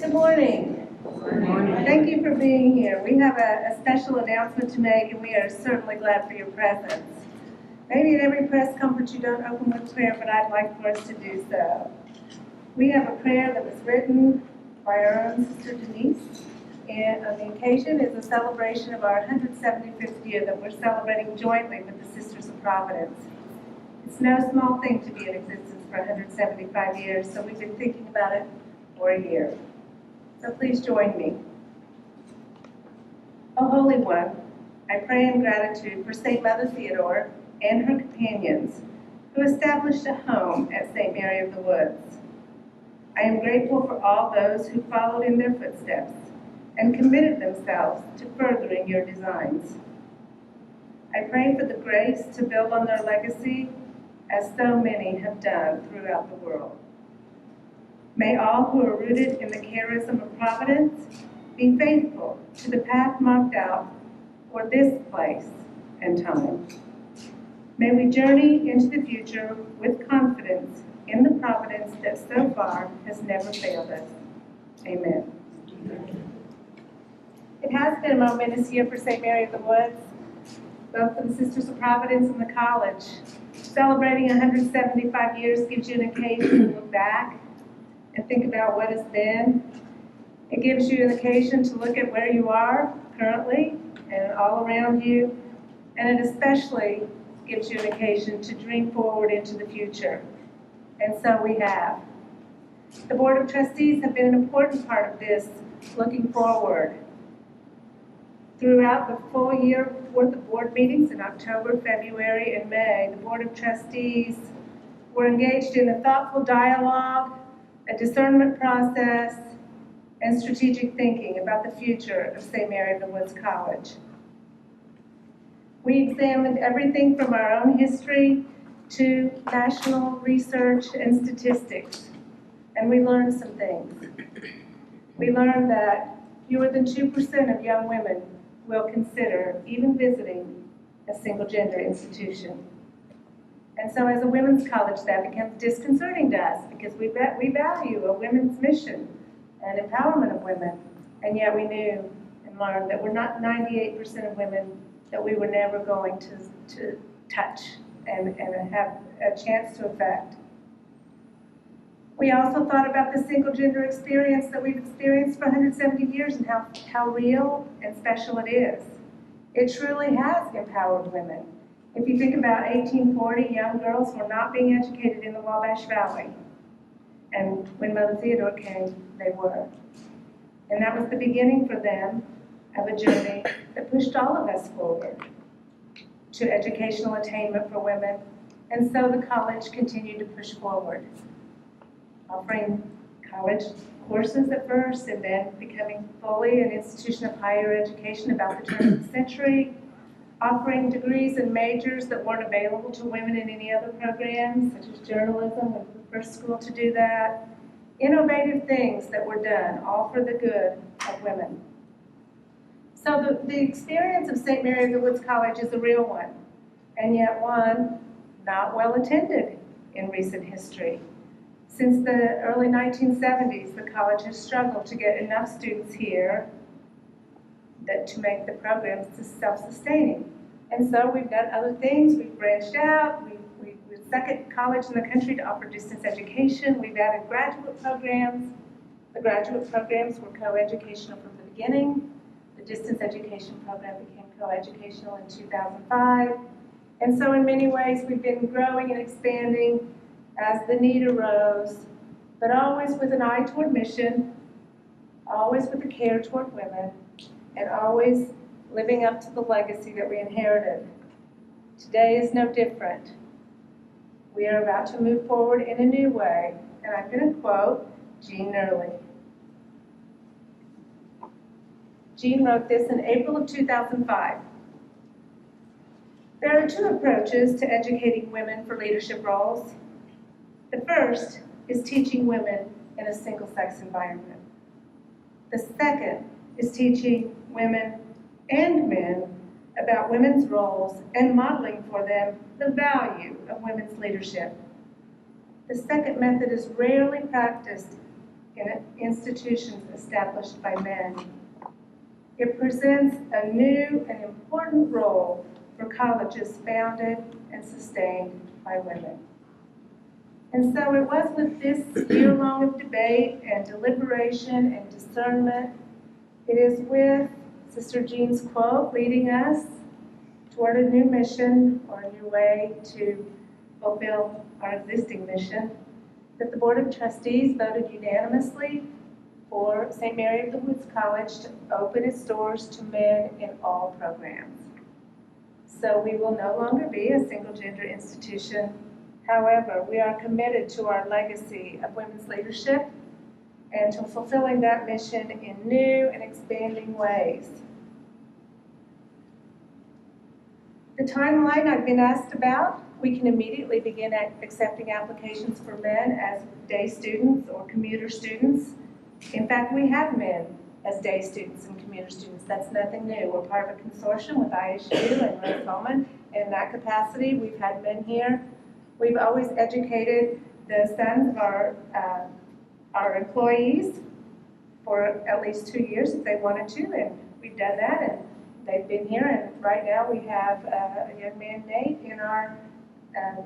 Good morning. Good morning. Thank you for being here. We have a special announcement to make, and we are certainly glad for your presence. Maybe at every press conference you don't open with prayer, but I'd like for us to do so. We have a prayer that was written by our own Sister Denise, and on the occasion is a celebration of our 175th year that we're celebrating jointly with the Sisters of Providence. It's no small thing to be in existence for 175 years, so we've been thinking about it for a year. So please join me. O Holy One, I pray in gratitude for St. Mother Theodore and her companions who established a home at St. Mary of the Woods. I am grateful for all those who followed in their footsteps and committed themselves to furthering your designs. I pray for the grace to build on their legacy as so many have done throughout the world. May all who are rooted in the charism of Providence be faithful to the path marked out for this place and time. May we journey into the future with confidence in the providence that so far has never failed us. Amen. It has been a momentous year for St. Mary of the Woods, both for the Sisters of Providence and the college. Celebrating 175 years gives you an occasion to look back and think about what has been. It gives you an occasion to look at where you are currently and all around you, and it especially gives you an occasion to dream forward into the future. And so we have. The Board of Trustees have been an important part of this looking forward. Throughout the full year worth of board meetings in October, February, and May, the Board of Trustees were engaged in a thoughtful dialogue, a discernment process, and strategic thinking about the future of St. Mary of the Woods College. We examined everything from our own history to national research and statistics, and we learned some things. We learned that fewer than 2% of young women will consider even visiting a single-gender institution. And so as a women's college, that becomes disconcerting to us because we value a women's mission and empowerment of women, and yet we knew and learned that we're not 98% of women that we were never going to touch and have a chance to affect. We also thought about the single-gender experience that we've experienced for 170 years and how real and special it is. It truly has empowered women. If you think about 1840, young girls were not being educated in the Wabash Valley. And when Mother Theodore came, they were. And that was the beginning for them of a journey that pushed all of us forward to educational attainment for women. And so the college continued to push forward, offering college courses at first and then becoming fully an institution of higher education about the turn of the century, offering degrees and majors that weren't available to women in any other programs, such as journalism, we were the first school to do that. Innovative things that were done, all for the good of women. So the experience of St. Mary of the Woods College is a real one, and yet one not well attended in recent history. Since the early 1970s, the college has struggled to get enough students here to make the programs self-sustaining. And so we've done other things. We've branched out. We're the second college in the country to offer distance education. We've added graduate programs. The graduate programs were coeducational from the beginning. The distance education program became coeducational in 2005. And so in many ways, we've been growing and expanding as the need arose, but always with an eye toward mission, always with a care toward women, and always living up to the legacy that we inherited. Today is no different. We are about to move forward in a new way, and I'm going to quote Jean Nerley. Jean wrote this in April of 2005. There are two approaches to educating women for leadership roles. The first is teaching women in a single-sex environment. The second is teaching women and men about women's roles and modeling for them the value of women's leadership. The second method is rarely practiced in institutions established by men. It presents a new and important role for colleges founded and sustained by women. And so it was with this year-long of debate and deliberation and discernment, it is with Sister Jean's quote leading us toward a new mission or a new way to fulfill our existing mission, that the Board of Trustees voted unanimously for St. Mary of the Woods College to open its doors to men in all programs. So we will no longer be a single-gender institution. However, we are committed to our legacy of women's leadership and to fulfilling that mission in new and expanding ways. The timeline I've been asked about, we can immediately begin accepting applications for men as day students or commuter students. In fact, we have men as day students and commuter students. That's nothing new. We're part of a consortium with ISU and Rose Bowman. In that capacity, we've had men here. We've always educated the sons of our employees for at least 2 years if they wanted to, and we've done that, and they've been here. And right now we have a young man, Nate, in our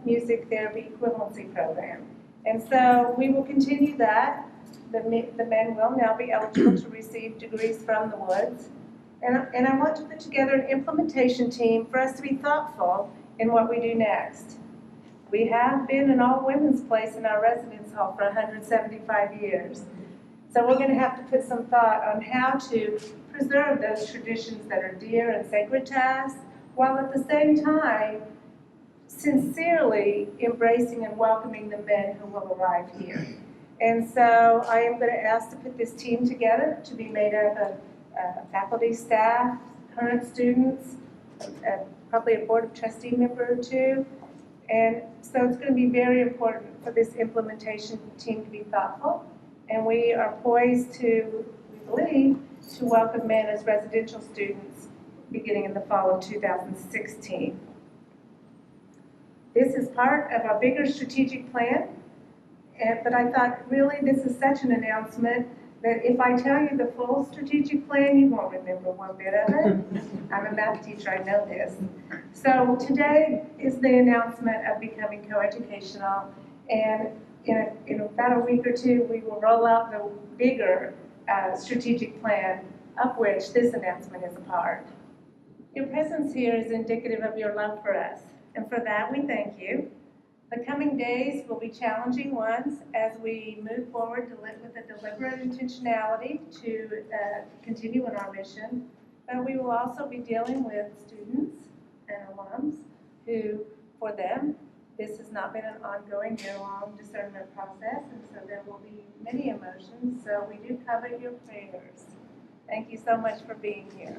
music therapy equivalency program. And so we will continue that. The men will now be eligible to receive degrees from the Woods. And I want to put together an implementation team for us to be thoughtful in what we do next. We have been an all-women's place in our residence hall for 175 years. So we're going to have to put some thought on how to preserve those traditions that are dear and sacred to us, while at the same time sincerely embracing and welcoming the men who will arrive here. And so I am going to ask to put this team together to be made up of faculty, staff, current students, probably a Board of Trustee member or two. And so it's going to be very important for this implementation team to be thoughtful. And we are poised to, we believe, to welcome men as residential students beginning in the fall of 2016. This is part of our bigger strategic plan. But I thought, really, this is such an announcement that if I tell you the full strategic plan, you won't remember one bit of it. I'm a math teacher, I know this. So today is the announcement of becoming coeducational, and in about a week or two, we will roll out the bigger strategic plan of which this announcement is a part. Your presence here is indicative of your love for us, and for that we thank you. The coming days will be challenging ones as we move forward with a deliberate intentionality to continue in our mission. But we will also be dealing with students and alums who, for them, this has not been an ongoing year-long discernment process, and so there will be many emotions. So we do covet your prayers. Thank you so much for being here.